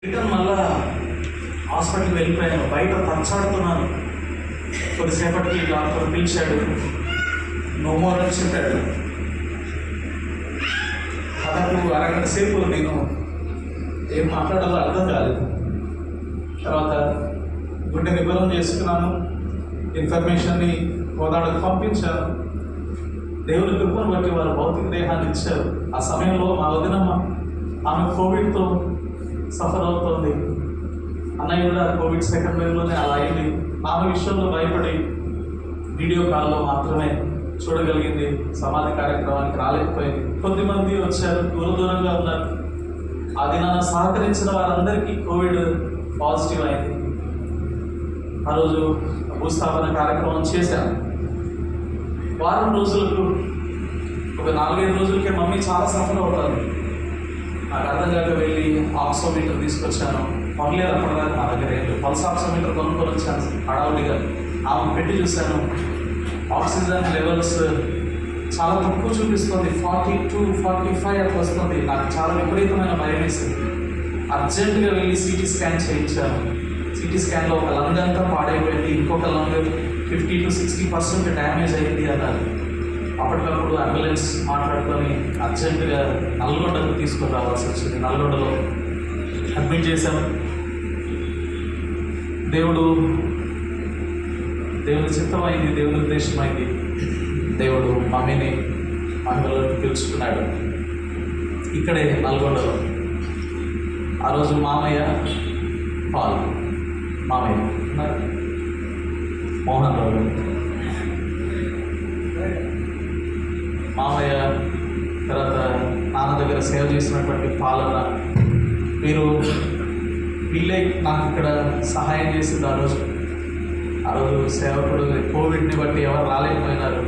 Return మళ్ళా హాస్పిటల్కి వెళ్ళిపోయాను. బయట తచ్చాడుతున్నాను. కొద్దిసేపటికి డాక్టర్ పిలిచాడు, నో మోర్ అని చెప్పాడు. దాదాపు అరగంట సేపు నేను ఏం మాట్లాడాలో అర్థం కాలేదు. తర్వాత గుండె నిబ్బరం చేసుకున్నాను. ఇన్ఫర్మేషన్ని కోదాడకు పంపించాను. దేవుని కృపను బట్టి వారు భౌతిక దేహాన్ని ఇచ్చారు. ఆ సమయంలో మా వదినమ్మ, ఆమె కోవిడ్తో సఫర్ అవుతుంది. అన్నయ్య కూడా కోవిడ్ సెకండ్ వేవ్లోనే అలా అయింది. ఆమె విషయంలో భయపడి వీడియో కాల్లో మాత్రమే చూడగలిగింది. సమాధి కార్యక్రమానికి రాలేకపోయింది. కొద్దిమంది వచ్చారు, దూరంగా ఉన్నారు. ఆ దినాన సహకరించిన వారందరికీ కోవిడ్ పాజిటివ్ అయింది. ఆ రోజు భూస్థాపన కార్యక్రమం చేశాను. వారం రోజులకు, ఒక 4-5 రోజులకే మమ్మీ చాలా సఫర్ అవుతారు. నాకు అర్థం కాక వెళ్ళి ఆక్సిమీటర్ తీసుకొచ్చాను. పర్లేదు, అప్పటిదాకా నా దగ్గర ఏంటి, పల్స్ ఆక్సిమీటర్ కొనుక్కొని వచ్చాను హడావుడిగా. ఆమె పెట్టి చూశాను, ఆక్సిజన్ లెవెల్స్ చాలా తక్కువ చూపిస్తుంది. 42-45 అట్లా వస్తుంది. నాకు చాలా విపరీతమైన భయం వేసింది. అర్జెంటుగా వెళ్ళి సిటీ స్కాన్ చేయించాను. సిటీ స్కాన్లో ఒక లంగ్ అంతా పాడైపోయింది, ఇంకొక లంగ్ 50-60% డ్యామేజ్ అయింది అన్నారు. అప్పటికప్పుడు అంబులెన్స్ మాట్లాడుకొని అర్జెంటుగా నల్గొండకు తీసుకొని రావాల్సి వచ్చింది. నల్గొండలో అడ్మిట్ చేశాము. దేవుని చిత్తమైంది, దేవుని ఉద్దేశమైంది. దేవుడు మమ్మీని మహిమలోకి పిలుచుకున్నాడు. ఇక్కడే నల్గొండలో. ఆ రోజు మామయ్య పాల్, మామయ్య మోహన్ రావు, మామయ్య తర్వాత నాన్న దగ్గర సేవ చేసినటువంటి పాలన, వీళ్ళే నాకు ఇక్కడ సహాయం చేసింది. ఆ రోజు సేవకుడు కోవిడ్ని బట్టి ఎవరు రాలేకపోయినారు.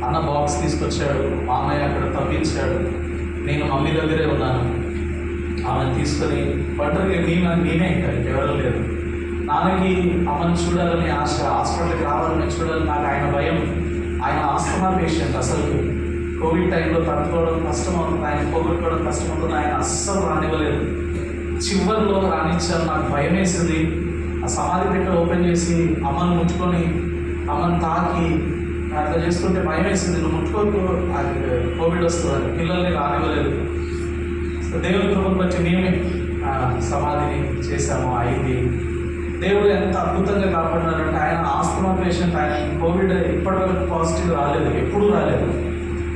అన్న బాక్స్ తీసుకొచ్చాడు, మామయ్య అక్కడ తప్పించాడు. నేను మమ్మీ దగ్గరే ఉన్నాను. ఆమెను తీసుకొని ఒంటరిగా నేనే ఇంకా ఎవరూ లేదు. నాన్నకి అమ్మని చూడాలని ఆశ, హాస్పిటల్కి రావాలని చూడాలని నాకు ఆయన భయం. ఆయన ఆస్తమా పేషెంట్. అసలు కోవిడ్ టైంలో తట్టుకోవడం కష్టమవుతుంది, ఆయన పోగొట్టుకోవడం కష్టమవుతుంది. ఆయన అస్సలు రానివ్వలేదు. చివరిలో రానిచ్చారు. నాకు భయం వేసింది. ఆ సమాధి పెట్ట ఓపెన్ చేసి అమ్మను ముట్టుకొని అమ్మను తాకి అట్లా చేసుకుంటే భయం వేసింది. నువ్వు ముట్టుకోకు, అది కోవిడ్ వస్తుంది. పిల్లల్ని రానివ్వలేదు. దేవుని కృపను బట్టి మేమే సమాధిని చేశాము. అయింది. దేవుడు ఎంత అద్భుతంగా కాపాడినారంటే, ఆయన ఆస్తమా పేషెంట్, ఆయన కోవిడ్ ఇప్పటివరకు పాజిటివ్ రాలేదు, ఎప్పుడూ రాలేదు.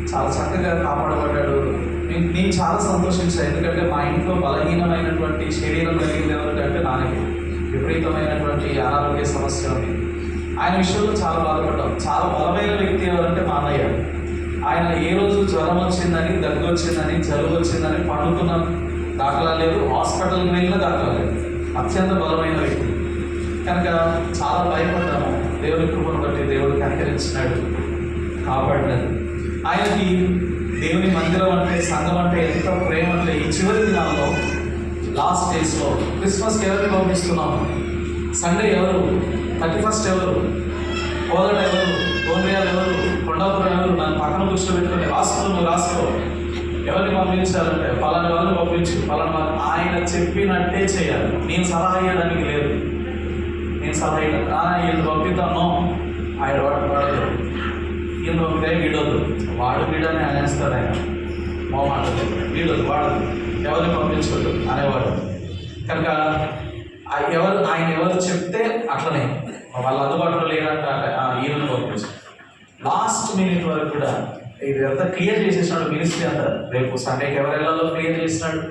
చాలా చక్కగా కాపాడబడ్డాడు. నేను చాలా సంతోషించాను. ఎందుకంటే మా ఇంట్లో బలహీనమైనటువంటి శరీరం కలిగింది ఎవరికంటే నాన్నకి విపరీతమైనటువంటి అనారోగ్య సమస్య ఉంది. ఆయన విషయంలో చాలా బాధపడ్డాం. చాలా బలమైన వ్యక్తి ఎవరంటే మా అన్నయ్య. ఆయన ఏ రోజు జ్వరం వచ్చిందని, దగ్గు వచ్చిందని, జలుబు వచ్చిందని పండుకున్న దాఖలా లేదు, హాస్పిటల్కి వెళ్ళిన దాఖలా లేదు. అత్యంత బలమైన వ్యక్తి కనుక చాలా భయపడ్డాము. దేవుని కృపను బట్టి దేవుడు కనికరించినాడు, కాపాడినది. ఆయనకి దేవుని మందిరం అంటే, సంఘం అంటే ఎంత ప్రేమ అంటే, ఈ చివరి దినాల్లో, లాస్ట్ డేస్లో క్రిస్మస్కి ఎవరిని పంపిస్తున్నాము? సండే ఎవరు? 31st ఎవరు? కోదడ ఎవరు? గోండ్రియాలు ఎవరు? కొండాపురం ఎవరు? నన్ను పక్కన కూర్చోబెట్టుకుని రాసుకో ఎవరిని పంపించాలంటే పలానా వాళ్ళని పంపించు, పలానా వాళ్ళు. ఆయన చెప్పినట్టే చేయాలి. నేను సలహా ఇవ్వడానికి లేదు. నేను సలహా వీళ్ళు పంపిద్దాను, ఆయన వాడదు. ఈయన పంపితే వీడొద్దు, వాడు వీడని అనేస్తాడు. ఆయన మాట వీడొద్దు, వాడదు, ఎవరిని పంపించవద్దు అనేవాడు. కనుక ఆయన ఎవరు చెప్తే అట్లనే, వాళ్ళు అందుబాటులో లేదంటే ఈయనను పంపించు. లాస్ట్ మినిట్ వరకు కూడా ఇది అంతా క్లియర్ చేసేసినాడు మినిస్ట్రీ అంతా. రేపు సండేకి ఎవరు వెళ్ళాలో క్లియర్ చేసినాడు.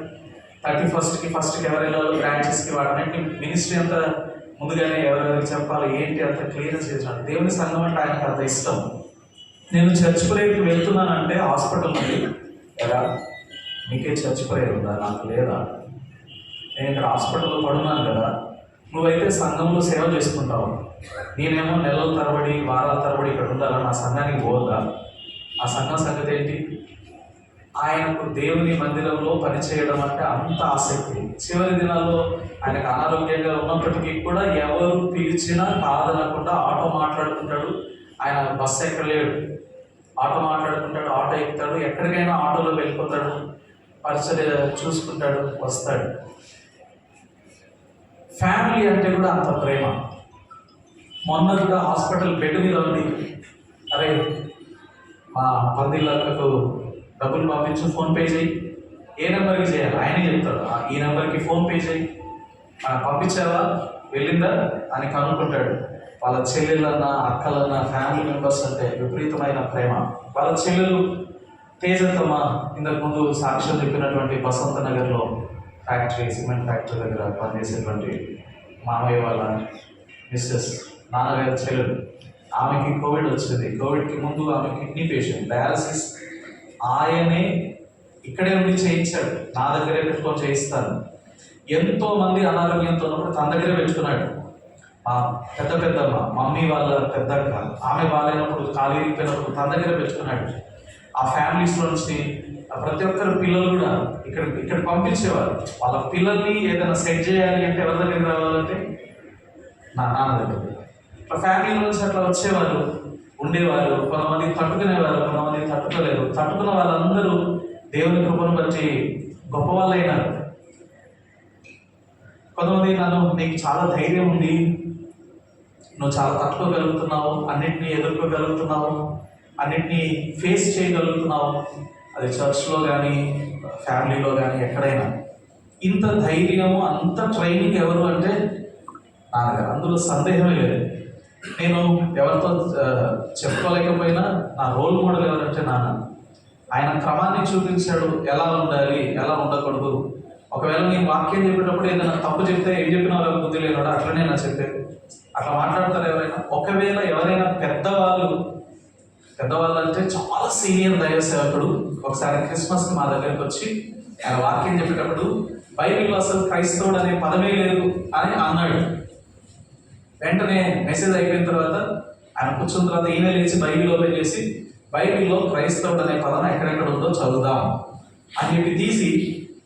31st, 1st ఎవరు వెళ్ళాలో బ్రాంచెస్కి, వాటిని మినిస్ట్రీ అంతా ముందుగానే ఎవరెవరికి చెప్పాలి ఏంటి అంత క్లియరెన్స్ చేసినాడు. దేవుని సంఘం అంటే ఆయనకు అంత ఇష్టం. నేను చర్చ్ ప్రేయర్కి వెళ్తున్నానంటే హాస్పిటల్ నుండి, ఎలా నీకే చర్చ్ ప్రేయర్ ఉందా? నాకు లేదా? నేను ఇక్కడ హాస్పిటల్లో పడున్నాను కదా, నువ్వైతే సంఘంలో సేవ చేసుకుంటావు, నేనేమో నెలల తరబడి వారాల తరబడి ఇక్కడ ఉండాలా? నా సంఘానికి పోదా? ఆ సంఘం సంగతి ఏంటి? ఆయనకు దేవుని మందిరంలో పనిచేయడం అంటే అంత ఆసక్తి. చివరి దినాల్లో ఆయనకు అనారోగ్యంగా ఉన్నప్పటికీ కూడా ఎవరు పిలిచినా కాదనకుండా ఆటో మాట్లాడుకుంటాడు. ఆయన బస్సు ఎక్కలేడు, ఆటో మాట్లాడుకుంటాడు, ఆటో ఎక్కుతాడు, ఎక్కడికైనా ఆటోలో వెళ్ళిపోతాడు, పరిచర్య చూసుకుంటాడు, వస్తాడు. ఫ్యామిలీ అంటే కూడా అంత ప్రేమ. మొన్న కూడా హాస్పిటల్ బెడ్ మీద ఉంది, అరే మా పందిళ్ళకు డబ్బులు పంపించు, ఫోన్పే చేయి. ఏ నెంబర్కి చేయాలి ఆయనే చెప్తాడు, ఈ నెంబర్కి ఫోన్పే చేయి, పంపించావా, వెళ్ళిందా అని కనుక్కుంటాడు. వాళ్ళ చెల్లెళ్ళన్నా అక్కలన్నా ఫ్యామిలీ మెంబర్స్ అంటే విపరీతమైన ప్రేమ. వాళ్ళ చెల్లెలు తేజత్తమ్మ ఇంతకు ముందు సాక్ష్యం చెప్పినటువంటి బసంత నగర్లో ఫ్యాక్టరీ, సిమెంట్ ఫ్యాక్టరీ దగ్గర పనిచేసేటువంటి మామయ్య వాళ్ళ మిస్సెస్, నాన్నగారి చెల్లెలు, ఆమెకి కోవిడ్ వచ్చింది. కోవిడ్కి ముందు ఆమె కిడ్నీ పేషెంట్, డయాలసిస్ ఆయనే ఇక్కడే ఉండి చేయించాడు, నా దగ్గరే పెట్టుకొని చేయిస్తాను. ఎంతో మంది అనారోగ్యంతో ఉన్నప్పుడు తన దగ్గరే పెట్టుకున్నాడు. మా పెద్దమ్మ, మమ్మీ వాళ్ళ పెద్దక్క, ఆమె బాగాలేనప్పుడు, ఖాళీ ఇరిగిపోయినప్పుడు తన దగ్గర పెట్టుకున్నాడు. ఆ ఫ్యామిలీస్లో నుంచి ప్రతి ఒక్కరు పిల్లలు కూడా ఇక్కడ పంపించేవారు. వాళ్ళ పిల్లల్ని ఏదైనా సెట్ చేయాలి అంటే ఎవరి దగ్గరికి రావాలంటే నా నాన్న దగ్గర. ఇట్లా ఫ్యామిలీ నుంచి అట్లా వచ్చేవారు, ఉండేవారు. కొంతమంది తట్టుకునేవారు, కొంతమంది తట్టుకోలేదు. తట్టుకున్న వాళ్ళందరూ దేవుని కృపను బట్టి గొప్ప వాళ్ళు అయినారు. కొంతమంది నీకు చాలా ధైర్యం ఉంది, నువ్వు చాలా తట్టుకోగలుగుతున్నావు, అన్నిటినీ ఎదుర్కోగలుగుతున్నావు, అన్నిటినీ ఫేస్ చేయగలుగుతున్నావు, అది చర్చ్లో కానీ ఫ్యామిలీలో కానీ ఎక్కడైనా. ఇంత ధైర్యము, అంత ట్రైనింగ్ ఎవరు అంటే నాన్నగారు, అందులో సందేహమే లేదు. నేను ఎవరితో చెప్పుకోలేకపోయినా నా రోల్ మోడల్ ఎవరంటే నాన్న. ఆయన క్రమాన్ని చూపించాడు, ఎలా ఉండాలి, ఎలా ఉండకూడదు. ఒకవేళ నేను వాక్యం చెప్పేటప్పుడు ఏదైనా తప్పు చెప్తే ఏం చెప్పినా వాళ్ళకి బుద్ధి లేనాడు, అట్లనే నా చెప్పేది. అట్లా మాట్లాడతారు ఎవరైనా. ఒకవేళ ఎవరైనా పెద్దవాళ్ళు అంటే చాలా సీనియర్ దైవ సేవకుడు ఒకసారి క్రిస్మస్కి మా దగ్గరికి వచ్చి ఆయన వాక్యం చెప్పేటప్పుడు బైబిల్లో అసలు క్రైస్తవుడు అనే పదమే లేదు అని అన్నాడు. వెంటనే మెసేజ్ అయిపోయిన తర్వాత ఆయన కూర్చున్న తర్వాత ఈయన లేచి బైబిల్ ఓపెన్ చేసి బైబిల్లో క్రైస్తవుడు అనే పదం ఎక్కడెక్కడ ఉందో చదువుదాం అని చెప్పి తీసి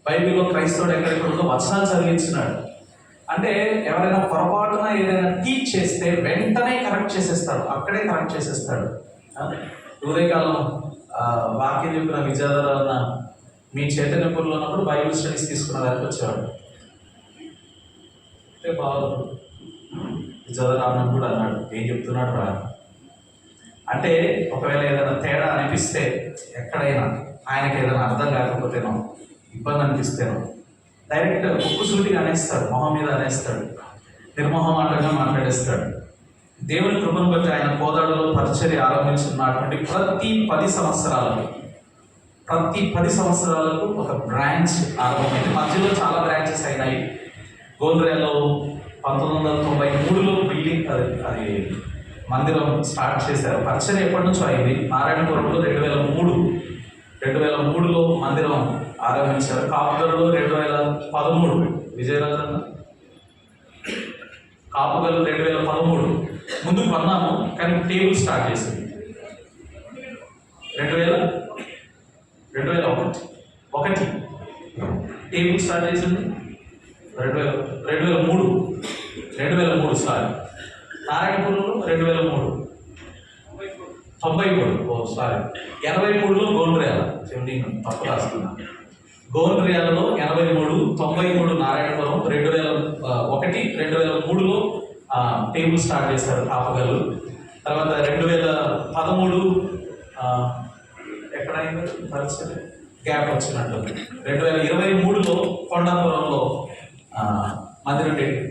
బైబిల్లో క్రైస్తవుడు ఎక్కడెక్కడ ఉందో వచనాలు చదివించినాడు. అంటే ఎవరైనా పొరపాటున ఏదైనా టీచ్ చేస్తే వెంటనే కరెక్ట్ చేసేస్తాడు, అక్కడే కరెక్ట్ చేసేస్తాడు. ఉదయకాలం వాక్యం చెప్పిన విజయధర అన్న మీ చైతన్యపూర్లో ఉన్నప్పుడు బైబిల్ స్టడీస్ తీసుకున్న దానికి వచ్చేవాడు. అంటే బాగుంది, విజయధర అన్న కూడా అన్నాడు, ఏం చెప్తున్నాడు రా అంటే. ఒకవేళ ఏదైనా తేడా అనిపిస్తే ఎక్కడైనా ఆయనకి ఏదైనా అర్థం కాకపోతేనో ఇబ్బంది అనిపిస్తేనో డైరెక్ట్ ఉప్పు సూటిగా అనేస్తాడు, మొహం మీద అనేస్తాడు, నిర్మోహమాటంగా మాట్లాడేస్తాడు. దేవుని కృపను బట్టి ఆయన కోదాడలో పరిచర్య ఆరంభించున్నటువంటి ప్రతి 10 సంవత్సరాలకు ఒక బ్రాంచ్ ఆరంభమైంది. మధ్యలో చాలా బ్రాంచెస్ అయినాయి. గోల్రేలో 1993లో బిల్డింగ్ అది మందిరం స్టార్ట్ చేశారు. పరిచర్య ఎప్పటి నుంచో అయింది. నారాయణపురంలో 2003లో మందిరం ఆరంభించారు. కాపుగల్లో 2013, విజయరాజన్న కాపుగల్లు 2013 ముందుకు కొన్నాము, కానీ టేబుల్ స్టార్ట్ చేసింది 2001 టేబుల్ స్టార్ట్ చేసింది 2003 సారీ. నారాయణపురంలో 2003 83లో గోల్రేల, తప్పు రాస్తున్నా, గోల్రేలలో 83, 93 నారాయణపురం, 2001, 2003లో టేబుల్ స్టార్ట్ చేశారు కాపగల్లు. తర్వాత 2013 ఎక్కడైంది పరిస్థితి గ్యాప్ వచ్చినట్టు 2023లో కొండాపురంలో మందిరం